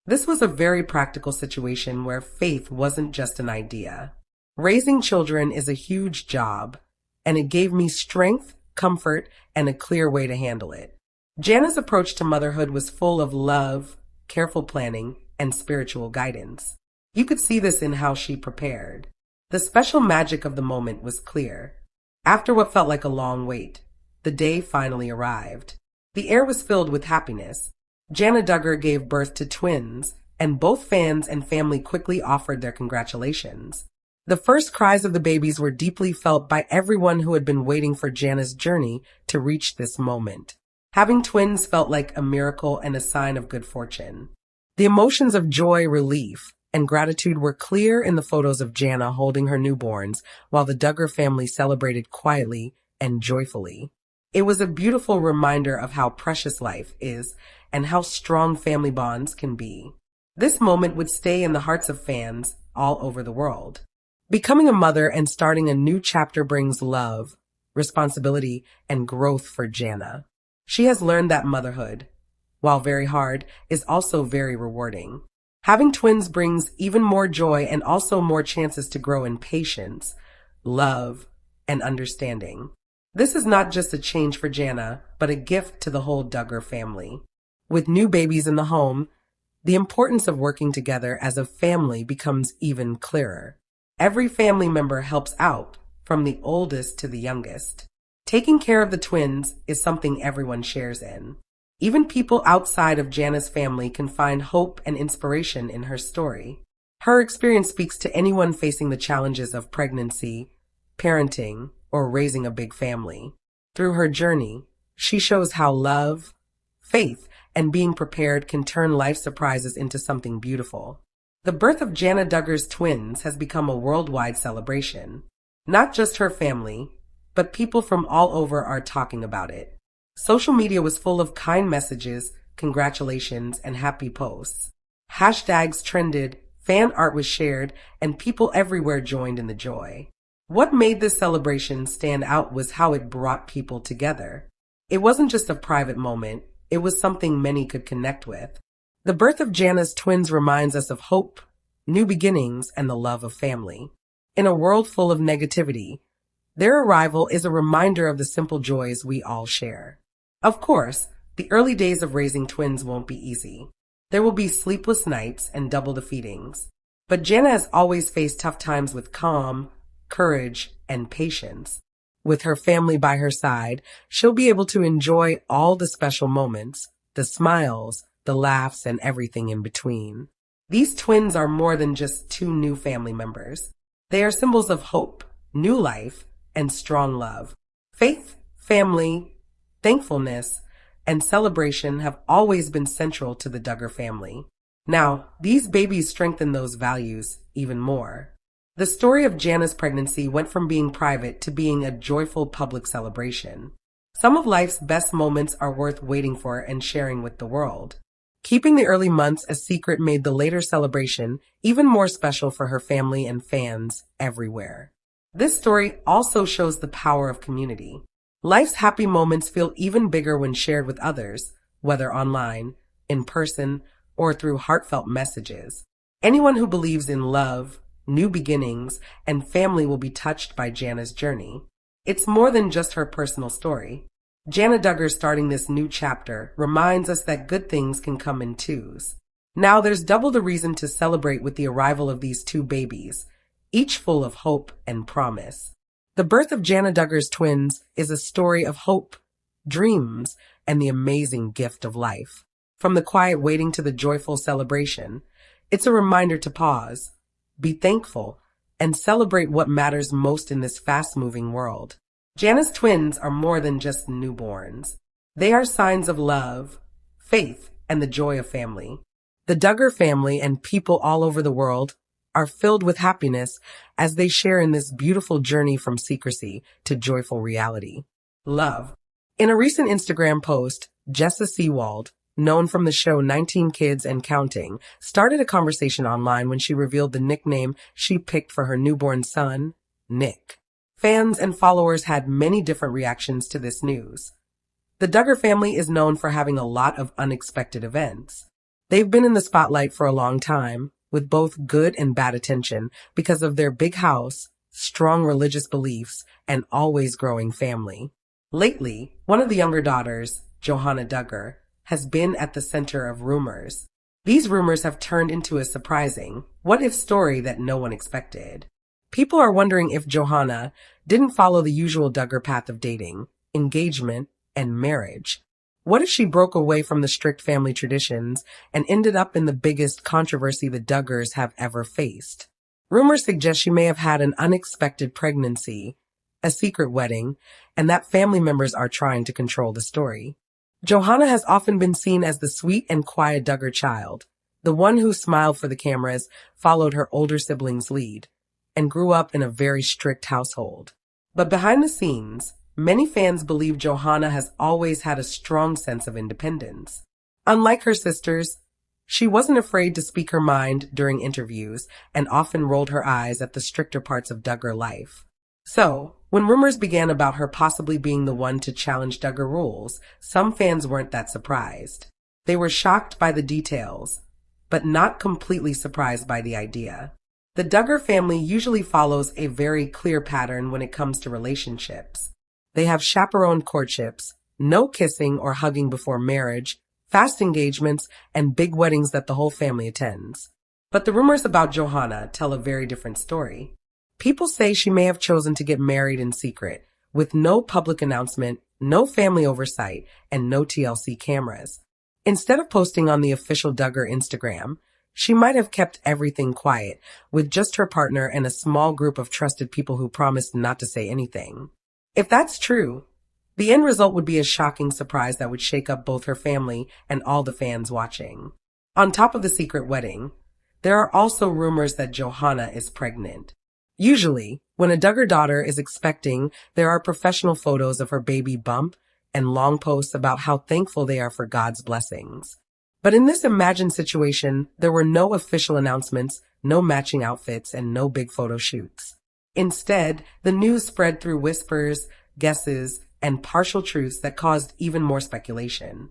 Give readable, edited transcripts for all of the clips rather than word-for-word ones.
This was a very practical situation where faith wasn't just an idea. Raising children is a huge job, and it gave me strength, comfort, and a clear way to handle it. Jana's approach to motherhood was full of love, careful planning, and spiritual guidance. You could see this in how she prepared. The special magic of the moment was clear. After what felt like a long wait, the day finally arrived. The air was filled with happiness. Jana Duggar gave birth to twins, and both fans and family quickly offered their congratulations. The first cries of the babies were deeply felt by everyone who had been waiting for Jana's journey to reach this moment. Having twins felt like a miracle and a sign of good fortune. The emotions of joy, relief, and gratitude were clear in the photos of Jana holding her newborns, while the Duggar family celebrated quietly and joyfully. It was a beautiful reminder of how precious life is and how strong family bonds can be. This moment would stay in the hearts of fans all over the world. Becoming a mother and starting a new chapter brings love, responsibility, and growth for Jana. She has learned that motherhood, while very hard, is also very rewarding. Having twins brings even more joy and also more chances to grow in patience, love, and understanding. This is not just a change for Jana, but a gift to the whole Duggar family. With new babies in the home, the importance of working together as a family becomes even clearer. Every family member helps out, from the oldest to the youngest. Taking care of the twins is something everyone shares in. Even people outside of Jana's family can find hope and inspiration in her story. Her experience speaks to anyone facing the challenges of pregnancy, parenting, or raising a big family. Through her journey, she shows how love, faith, and being prepared can turn life surprises into something beautiful. The birth of Jana Duggar's twins has become a worldwide celebration. Not just her family, but people from all over are talking about it. Social media was full of kind messages, congratulations, and happy posts. Hashtags trended, fan art was shared, and people everywhere joined in the joy. What made this celebration stand out was how it brought people together. It wasn't just a private moment, it was something many could connect with. The birth of Jana's twins reminds us of hope, new beginnings, and the love of family. In a world full of negativity, their arrival is a reminder of the simple joys we all share. Of course, the early days of raising twins won't be easy. There will be sleepless nights and double the feedings. But Jana has always faced tough times with calm, courage, and patience. With her family by her side, she'll be able to enjoy all the special moments, the smiles, the laughs, and everything in between. These twins are more than just two new family members. They are symbols of hope, new life, and strong love. Faith, family, thankfulness, and celebration have always been central to the Duggar family. Now, these babies strengthen those values even more. The story of Jana's pregnancy went from being private to being a joyful public celebration. Some of life's best moments are worth waiting for and sharing with the world. Keeping the early months a secret made the later celebration even more special for her family and fans everywhere. This story also shows the power of community. Life's happy moments feel even bigger when shared with others, whether online, in person, or through heartfelt messages. Anyone who believes in love, new beginnings, and family will be touched by Jana's journey. It's more than just her personal story. Jana Duggar starting this new chapter reminds us that good things can come in twos. Now there's double the reason to celebrate with the arrival of these two babies, each full of hope and promise. The birth of Jana Duggar's twins is a story of hope, dreams, and the amazing gift of life. From the quiet waiting to the joyful celebration, it's a reminder to pause, be thankful, and celebrate what matters most in this fast-moving world. Jana's twins are more than just newborns. They are signs of love, faith, and the joy of family. The Duggar family and people all over the world are filled with happiness as they share in this beautiful journey from secrecy to joyful reality. Love. In a recent Instagram post, Jessa Seawald, known from the show 19 Kids and Counting, started a conversation online when she revealed the nickname she picked for her newborn son, Nick. Fans and followers had many different reactions to this news. The Duggar family is known for having a lot of unexpected events. They've been in the spotlight for a long time, with both good and bad attention because of their big house, strong religious beliefs, and always growing family. Lately, one of the younger daughters, Jana Duggar, has been at the center of rumors. These rumors have turned into a surprising, what-if story that no one expected. People are wondering if Jana didn't follow the usual Duggar path of dating, engagement, and marriage. What if she broke away from the strict family traditions and ended up in the biggest controversy the Duggars have ever faced? Rumors suggest she may have had an unexpected pregnancy, a secret wedding, and that family members are trying to control the story. Jana has often been seen as the sweet and quiet Duggar child, the one who smiled for the cameras, followed her older siblings' lead, and grew up in a very strict household. But behind the scenes, many fans believe Jana has always had a strong sense of independence. Unlike her sisters, she wasn't afraid to speak her mind during interviews and often rolled her eyes at the stricter parts of Duggar life. So, when rumors began about her possibly being the one to challenge Duggar rules, some fans weren't that surprised. They were shocked by the details, but not completely surprised by the idea. The Duggar family usually follows a very clear pattern when it comes to relationships. They have chaperoned courtships, no kissing or hugging before marriage, fast engagements, and big weddings that the whole family attends. But the rumors about Jana tell a very different story. People say she may have chosen to get married in secret, with no public announcement, no family oversight, and no TLC cameras. Instead of posting on the official Duggar Instagram, she might have kept everything quiet, with just her partner and a small group of trusted people who promised not to say anything. If that's true, the end result would be a shocking surprise that would shake up both her family and all the fans watching. On top of the secret wedding, there are also rumors that Jana is pregnant. Usually, when a Duggar daughter is expecting, there are professional photos of her baby bump and long posts about how thankful they are for God's blessings. But in this imagined situation, there were no official announcements, no matching outfits, and no big photo shoots. Instead, the news spread through whispers, guesses, and partial truths that caused even more speculation.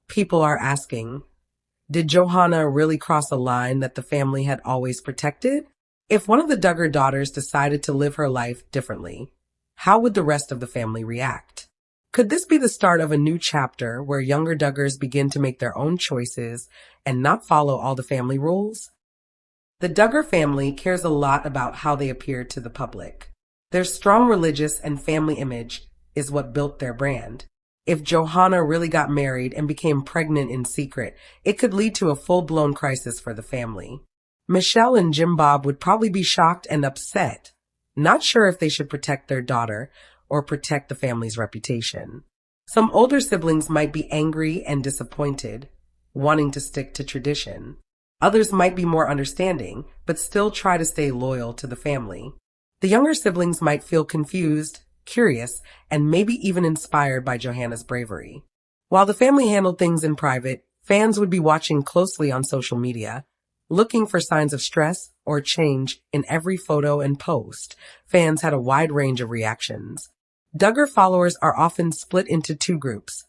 People are asking, did Jana really cross a line that the family had always protected? If one of the Duggar daughters decided to live her life differently, how would the rest of the family react? Could this be the start of a new chapter where younger Duggars begin to make their own choices and not follow all the family rules? The Duggar family cares a lot about how they appear to the public. Their strong religious and family image is what built their brand. If Jana really got married and became pregnant in secret, it could lead to a full-blown crisis for the family. Michelle and Jim Bob would probably be shocked and upset, not sure if they should protect their daughter or protect the family's reputation. Some older siblings might be angry and disappointed, wanting to stick to tradition. Others might be more understanding, but still try to stay loyal to the family. The younger siblings might feel confused, curious, and maybe even inspired by Jana's bravery. While the family handled things in private, fans would be watching closely on social media, looking for signs of stress or change in every photo and post. Fans had a wide range of reactions. Duggar followers are often split into two groups: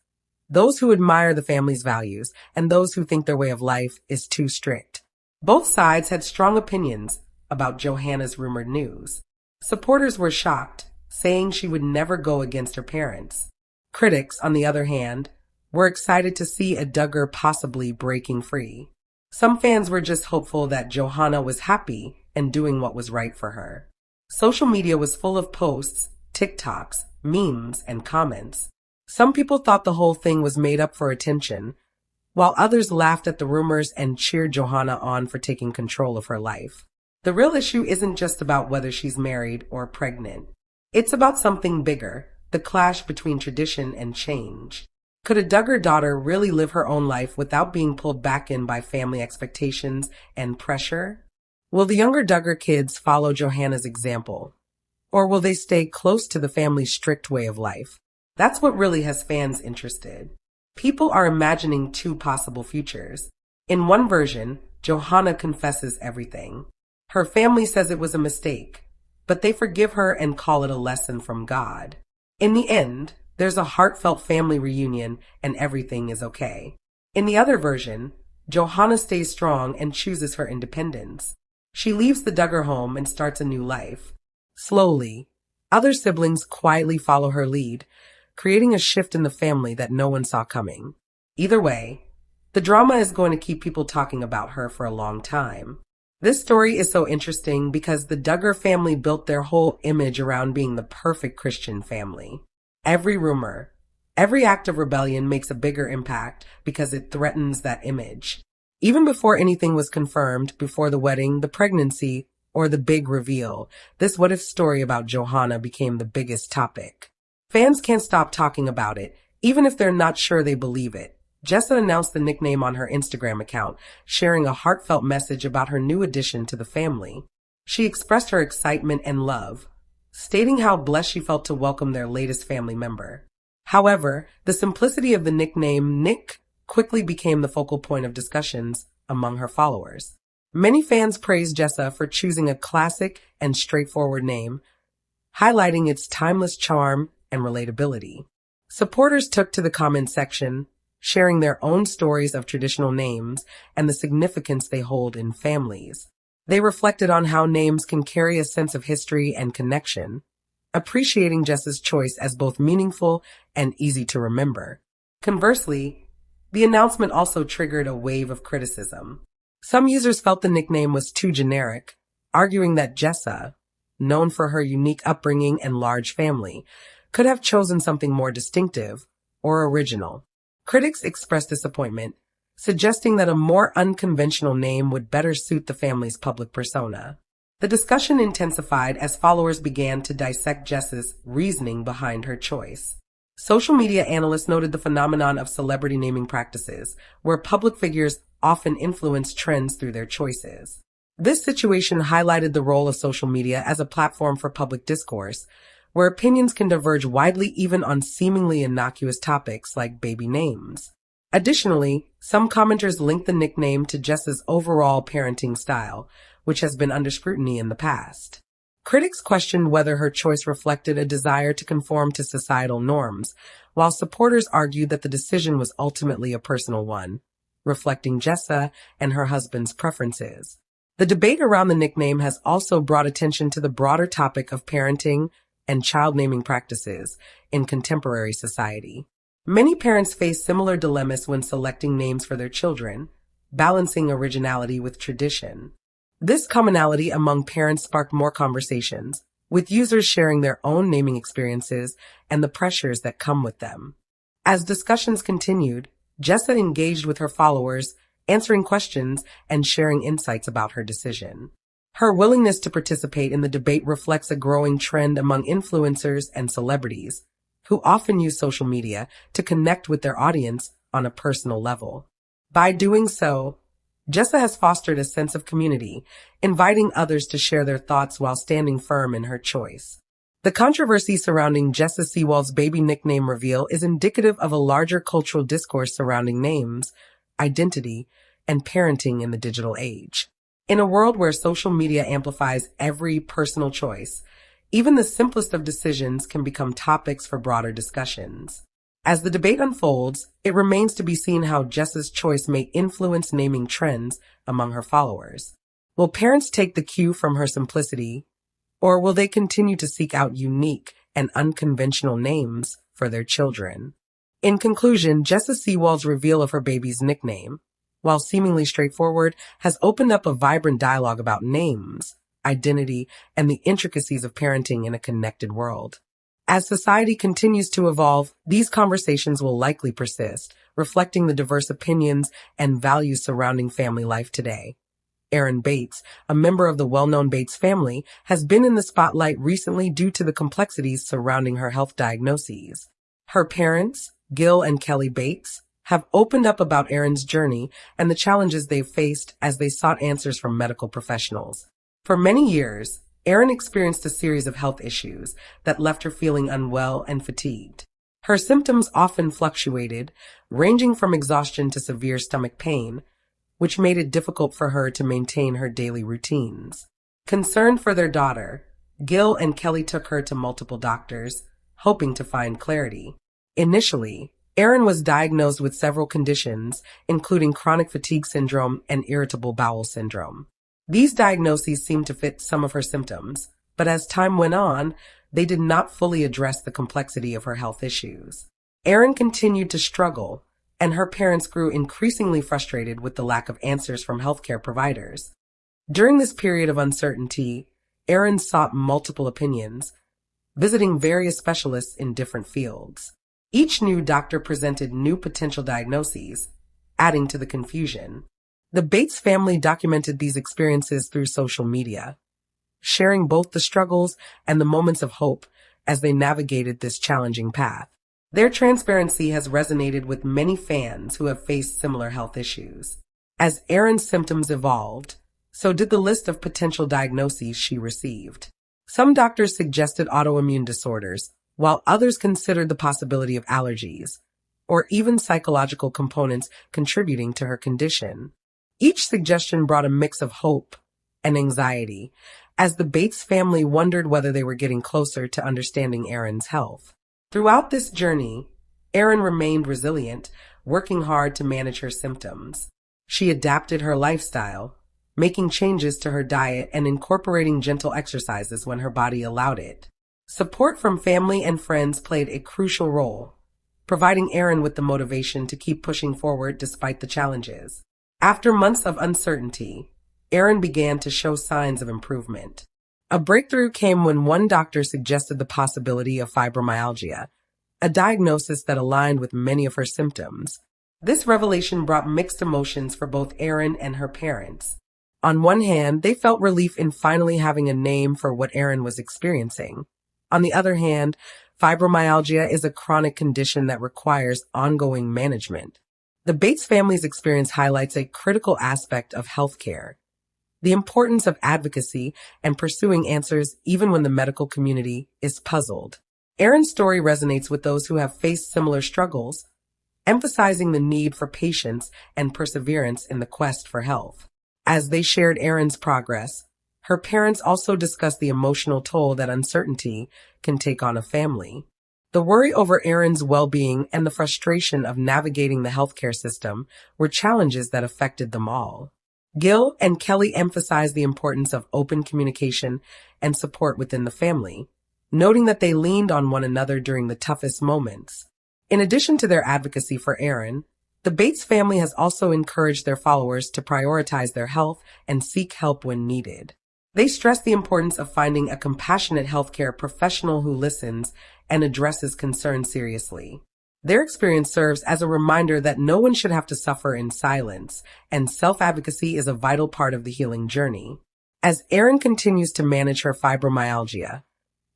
those who admire the family's values and those who think their way of life is too strict. Both sides had strong opinions about Jana's rumored news. Supporters were shocked, saying she would never go against her parents. Critics, on the other hand, were excited to see a Duggar possibly breaking free. Some fans were just hopeful that Jana was happy and doing what was right for her. Social media was full of posts, TikToks, memes, and comments. Some people thought the whole thing was made up for attention, while others laughed at the rumors and cheered Jana on for taking control of her life. The real issue isn't just about whether she's married or pregnant. It's about something bigger, the clash between tradition and change. Could a Duggar daughter really live her own life without being pulled back in by family expectations and pressure? Will the younger Duggar kids follow Jana's example? Or will they stay close to the family's strict way of life? That's what really has fans interested. People are imagining two possible futures. In one version, Jana confesses everything. Her family says it was a mistake, but they forgive her and call it a lesson from God. In the end, there's a heartfelt family reunion and everything is okay. In the other version, Johanna stays strong and chooses her independence. She leaves the Duggar home and starts a new life. Slowly, other siblings quietly follow her lead, creating a shift in the family that no one saw coming. Either way, the drama is going to keep people talking about her for a long time. This story is so interesting because the Duggar family built their whole image around being the perfect Christian family. Every rumor, every act of rebellion makes a bigger impact because it threatens that image. Even before anything was confirmed, before the wedding, the pregnancy, or the big reveal, this what if story about Johanna became the biggest topic. Fans can't stop talking about it, even if they're not sure they believe it. Jessa announced the nickname on her Instagram account, sharing a heartfelt message about her new addition to the family. She expressed her excitement and love, stating how blessed she felt to welcome their latest family member. However, the simplicity of the nickname Nick quickly became the focal point of discussions among her followers. Many fans praised Jessa for choosing a classic and straightforward name, highlighting its timeless charm and relatability. Supporters took to the comment section, sharing their own stories of traditional names and the significance they hold in families. They reflected on how names can carry a sense of history and connection, appreciating Jessa's choice as both meaningful and easy to remember. Conversely, the announcement also triggered a wave of criticism. Some users felt the nickname was too generic, arguing that Jessa, known for her unique upbringing and large family, could have chosen something more distinctive or original. Critics expressed disappointment, suggesting that a more unconventional name would better suit the family's public persona. The discussion intensified as followers began to dissect Jessa's reasoning behind her choice. Social media analysts noted the phenomenon of celebrity naming practices, where public figures often influence trends through their choices. This situation highlighted the role of social media as a platform for public discourse, where opinions can diverge widely even on seemingly innocuous topics like baby names. Additionally, some commenters linked the nickname to Jessa's overall parenting style, which has been under scrutiny in the past. Critics questioned whether her choice reflected a desire to conform to societal norms, while supporters argued that the decision was ultimately a personal one, reflecting Jessa and her husband's preferences. The debate around the nickname has also brought attention to the broader topic of parenting and child naming practices in contemporary society. Many parents face similar dilemmas when selecting names for their children, balancing originality with tradition. This commonality among parents sparked more conversations, with users sharing their own naming experiences and the pressures that come with them. As discussions continued, Jessa engaged with her followers, answering questions and sharing insights about her decision. Her willingness to participate in the debate reflects a growing trend among influencers and celebrities, who often use social media to connect with their audience on a personal level. By doing so, Jessa has fostered a sense of community, inviting others to share their thoughts while standing firm in her choice. The controversy surrounding Jessa Sewell's baby nickname reveal is indicative of a larger cultural discourse surrounding names, identity, and parenting in the digital age. In a world where social media amplifies every personal choice, even the simplest of decisions can become topics for broader discussions. As the debate unfolds, it remains to be seen how Jessa's choice may influence naming trends among her followers. Will parents take the cue from her simplicity, or will they continue to seek out unique and unconventional names for their children? In conclusion, Jessa Sewell's reveal of her baby's nickname, while seemingly straightforward, has opened up a vibrant dialogue about names, identity, and the intricacies of parenting in a connected world. As society continues to evolve, these conversations will likely persist, reflecting the diverse opinions and values surrounding family life today. Erin Bates, a member of the well-known Bates family, has been in the spotlight recently due to the complexities surrounding her health diagnoses. Her parents, Gil and Kelly Bates, have opened up about Erin's journey and the challenges they've faced as they sought answers from medical professionals. For many years, Erin experienced a series of health issues that left her feeling unwell and fatigued. Her symptoms often fluctuated, ranging from exhaustion to severe stomach pain, which made it difficult for her to maintain her daily routines. Concerned for their daughter, Gil and Kelly took her to multiple doctors, hoping to find clarity. Initially, Erin was diagnosed with several conditions, including chronic fatigue syndrome and irritable bowel syndrome. These diagnoses seemed to fit some of her symptoms, but as time went on, they did not fully address the complexity of her health issues. Erin continued to struggle, and her parents grew increasingly frustrated with the lack of answers from healthcare providers. During this period of uncertainty, Erin sought multiple opinions, visiting various specialists in different fields. Each new doctor presented new potential diagnoses, adding to the confusion. The Bates family documented these experiences through social media, sharing both the struggles and the moments of hope as they navigated this challenging path. Their transparency has resonated with many fans who have faced similar health issues. As Erin's symptoms evolved, so did the list of potential diagnoses she received. Some doctors suggested autoimmune disorders, while others considered the possibility of allergies, or even psychological components contributing to her condition. Each suggestion brought a mix of hope and anxiety, as the Bates family wondered whether they were getting closer to understanding Erin's health. Throughout this journey, Erin remained resilient, working hard to manage her symptoms. She adapted her lifestyle, making changes to her diet and incorporating gentle exercises when her body allowed it. Support from family and friends played a crucial role, providing Erin with the motivation to keep pushing forward despite the challenges. After months of uncertainty, Erin began to show signs of improvement. A breakthrough came when one doctor suggested the possibility of fibromyalgia, a diagnosis that aligned with many of her symptoms. This revelation brought mixed emotions for both Erin and her parents. On one hand, they felt relief in finally having a name for what Erin was experiencing. On the other hand, fibromyalgia is a chronic condition that requires ongoing management. The Bates family's experience highlights a critical aspect of healthcare: the importance of advocacy and pursuing answers even when the medical community is puzzled. Erin's story resonates with those who have faced similar struggles, emphasizing the need for patience and perseverance in the quest for health. As they shared Erin's progress, her parents also discussed the emotional toll that uncertainty can take on a family. The worry over Erin's well-being and the frustration of navigating the healthcare system were challenges that affected them all. Gil and Kelly emphasized the importance of open communication and support within the family, noting that they leaned on one another during the toughest moments. In addition to their advocacy for Erin, the Bates family has also encouraged their followers to prioritize their health and seek help when needed. They stress the importance of finding a compassionate healthcare professional who listens and addresses concerns seriously. Their experience serves as a reminder that no one should have to suffer in silence, and self-advocacy is a vital part of the healing journey. As Erin continues to manage her fibromyalgia,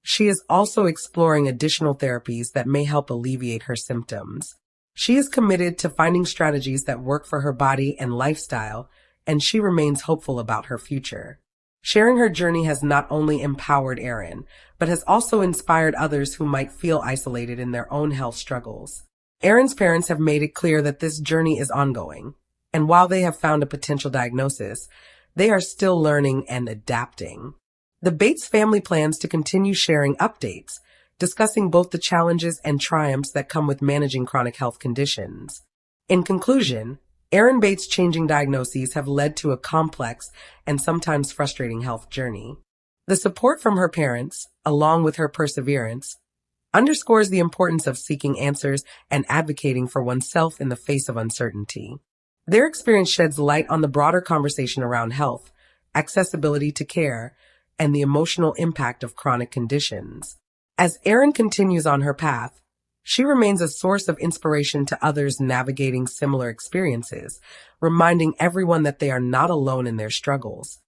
she is also exploring additional therapies that may help alleviate her symptoms. She is committed to finding strategies that work for her body and lifestyle, and she remains hopeful about her future. Sharing her journey has not only empowered Erin, but has also inspired others who might feel isolated in their own health struggles. Erin's parents have made it clear that this journey is ongoing, and while they have found a potential diagnosis, they are still learning and adapting. The Bates family plans to continue sharing updates, discussing both the challenges and triumphs that come with managing chronic health conditions. In conclusion, Erin Bates' changing diagnoses have led to a complex and sometimes frustrating health journey. The support from her parents, along with her perseverance, underscores the importance of seeking answers and advocating for oneself in the face of uncertainty. Their experience sheds light on the broader conversation around health, accessibility to care, and the emotional impact of chronic conditions. As Erin continues on her path, she remains a source of inspiration to others navigating similar experiences, reminding everyone that they are not alone in their struggles.